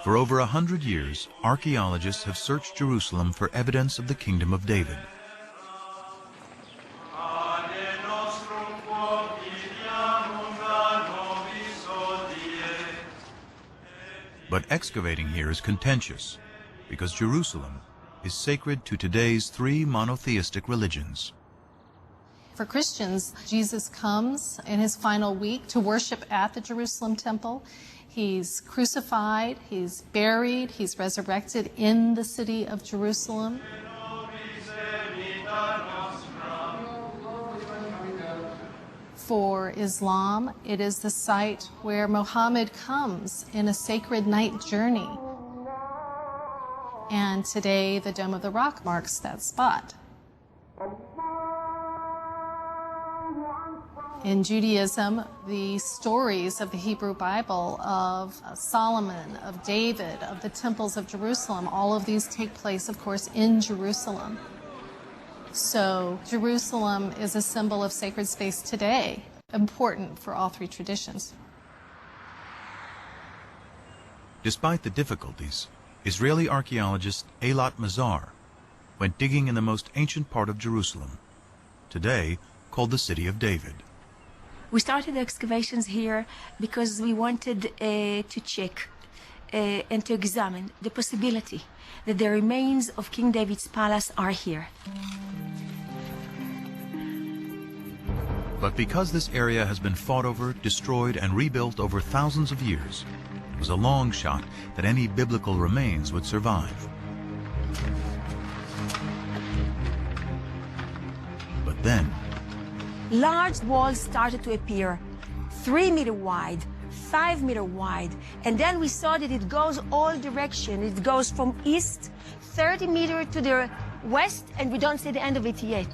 For over 100 years, archaeologists have searched Jerusalem for evidence of the Kingdom of David. But excavating here is contentious, because Jerusalem is sacred to today's three monotheistic religions. For Christians, Jesus comes in his final week to worship at the Jerusalem temple. He's crucified, he's buried, he's resurrected in the city of Jerusalem. For Islam, it is the site where Muhammad comes in a sacred night journey. And today, the Dome of the Rock marks that spot. In Judaism, the stories of the Hebrew Bible of Solomon, of David, of the temples of Jerusalem, all of these take place, of course, in Jerusalem. So Jerusalem is a symbol of sacred space today, important for all three traditions. Despite the difficulties, Israeli archaeologist Eilat Mazar went digging in the most ancient part of Jerusalem, today called the City of David. We started excavations here because we wanted to check and to examine the possibility that the remains of King David's palace are here. But because this area has been fought over, destroyed, and rebuilt over thousands of years, it was a long shot that any biblical remains would survive. But then, large walls started to appear, 3 meter wide, 5 meter wide, and then we saw that it goes all directions. It goes from east, 30 meters to the west, and we don't see the end of it yet.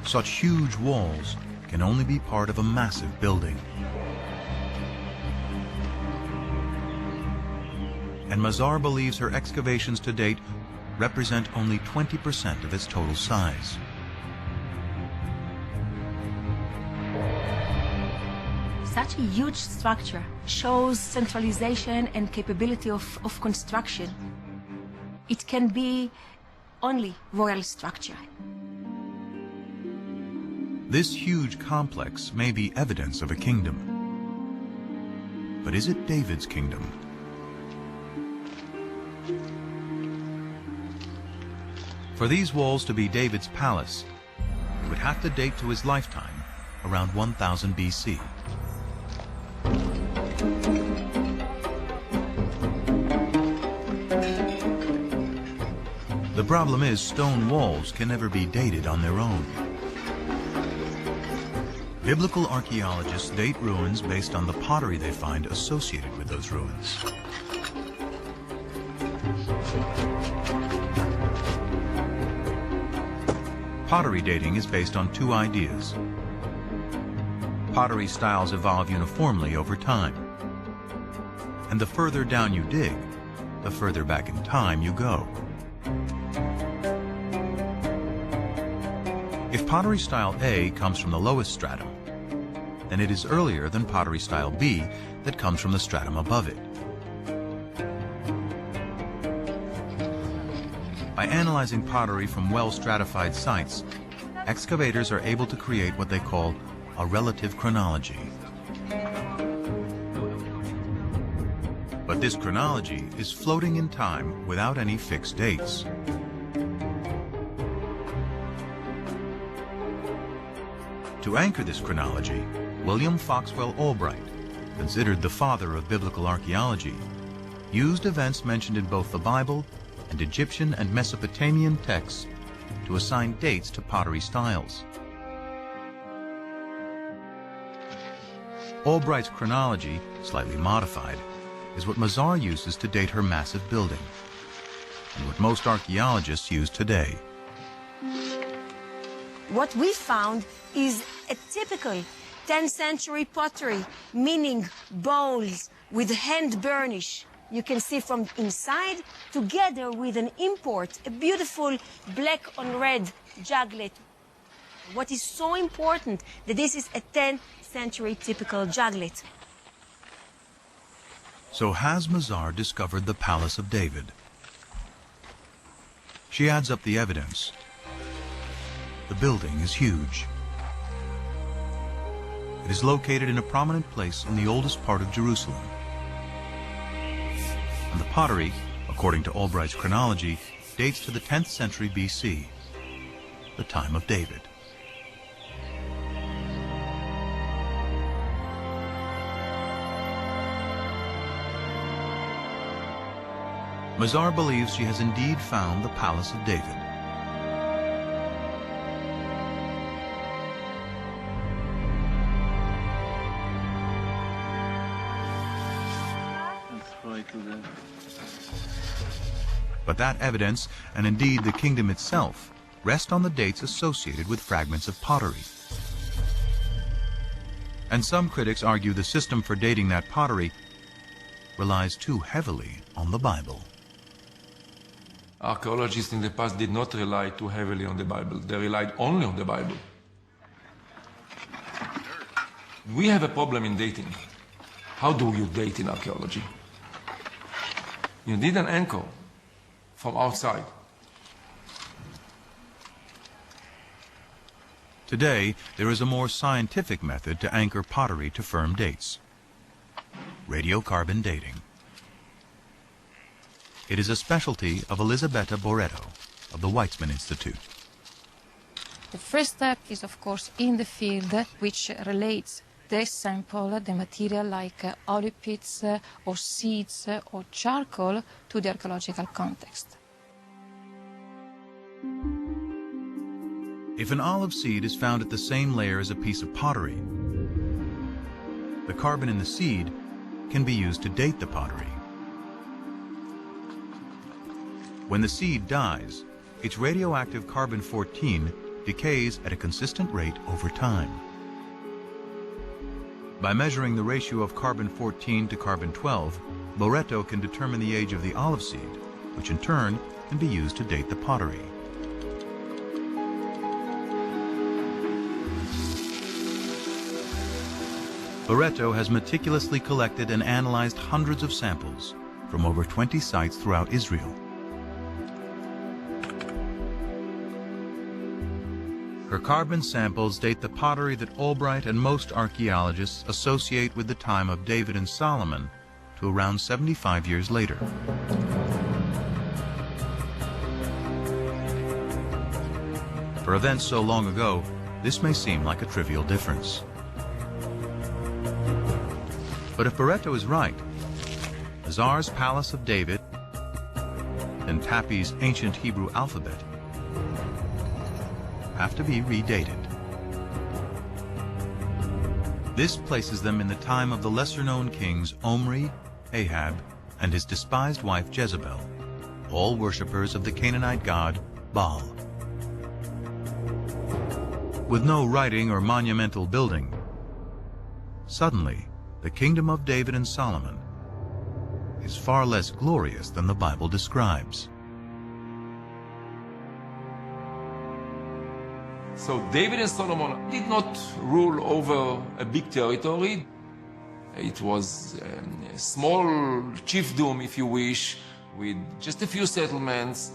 such huge walls can only be part of a massive building. And Mazar believes her excavations to date represent only 20% of its total size. Such a huge structure shows centralization and capability of construction. It can be only royal structure. This huge complex may be evidence of a kingdom. But is it David's kingdom? For these walls to be David's palace, it would have to date to his lifetime, around 1000 BC. The problem is stone walls can never be dated on their own. Biblical archaeologists date ruins based on the pottery they find associated with those ruins. Pottery dating is based on two ideas. Pottery styles evolve uniformly over time. And the further down you dig, the further back in time you go. If pottery style A comes from the lowest stratum, then it is earlier than pottery style B that comes from the stratum above it. By analyzing pottery from well-stratified sites, excavators are able to create what they call a relative chronology. But this chronology is floating in time without any fixed dates. To anchor this chronology, William Foxwell Albright, considered the father of biblical archaeology, used events mentioned in both the Bible and Egyptian and Mesopotamian texts to assign dates to pottery styles. Albright's chronology, slightly modified, is what Mazar uses to date her massive building, and what most archaeologists use today. What we found is a typical 10th century pottery, meaning bowls with hand burnish. You can see from inside, together with an import, a beautiful black on red juglet. What is so important that this is a 10th century typical juglet. So has Mazar discovered the Palace of David? She adds up the evidence. The building is huge. It is located in a prominent place in the oldest part of Jerusalem. And the pottery, according to Albright's chronology, dates to the 10th century BC, the time of David. Mazar believes she has indeed found the Palace of David. But that evidence, and indeed the kingdom itself, rest on the dates associated with fragments of pottery. And some critics argue the system for dating that pottery relies too heavily on the Bible. Archaeologists in the past did not rely too heavily on the Bible. They relied only on the Bible. We have a problem in dating. How do you date in archaeology? You need an anchor from outside. Today, there is a more scientific method to anchor pottery to firm dates: radiocarbon dating. It is a specialty of Elisabetta Boretto of the Weizmann Institute. The first step is, of course, in the field, which relates the sample, the material like olive pits or seeds or charcoal to the archaeological context. If an olive seed is found at the same layer as a piece of pottery, the carbon in the seed can be used to date the pottery. When the seed dies, its radioactive carbon-14 decays at a consistent rate over time. By measuring the ratio of carbon-14 to carbon-12, Boretto can determine the age of the olive seed, which in turn can be used to date the pottery. Boretto has meticulously collected and analyzed hundreds of samples from over 20 sites throughout Israel. Her carbon samples date the pottery that Albright and most archaeologists associate with the time of David and Solomon to around 75 years later. For events so long ago, this may seem like a trivial difference. But if Boretto is right, Mazar's Palace of David and Tapi's ancient Hebrew alphabet have to be redated. This places them in the time of the lesser-known kings Omri, Ahab, and his despised wife Jezebel, all worshippers of the Canaanite god Baal. With no writing or monumental building, suddenly the kingdom of David and Solomon is far less glorious than the Bible describes. So David and Solomon did not rule over a big territory. It was a small chiefdom, if you wish, with just a few settlements,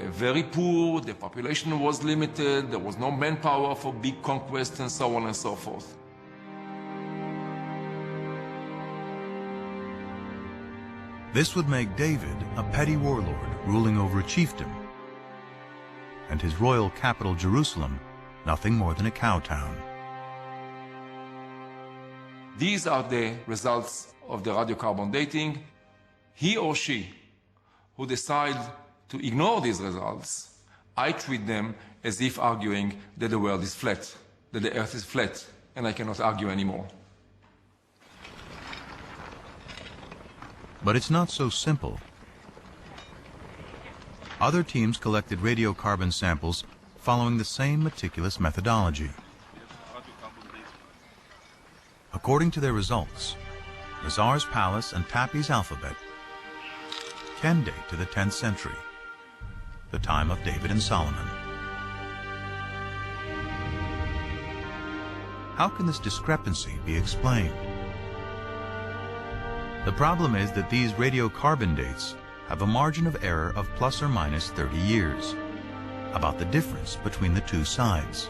very poor, the population was limited, there was no manpower for big conquests and so on and so forth. This would make David a petty warlord ruling over a chiefdom, and his royal capital Jerusalem nothing more than a cow town. These are the results of the radiocarbon dating. He or she who decide to ignore these results, I treat them as if arguing that the world is flat, that the earth is flat, and I cannot argue anymore. But it's not so simple. Other teams collected radiocarbon samples following the same meticulous methodology. According to their results, Mazar's palace and Tapi's alphabet can date to the 10th century, the time of David and Solomon. How can this discrepancy be explained? The problem is that these radiocarbon dates have a margin of error of plus or minus 30 years, about the difference between the two sides.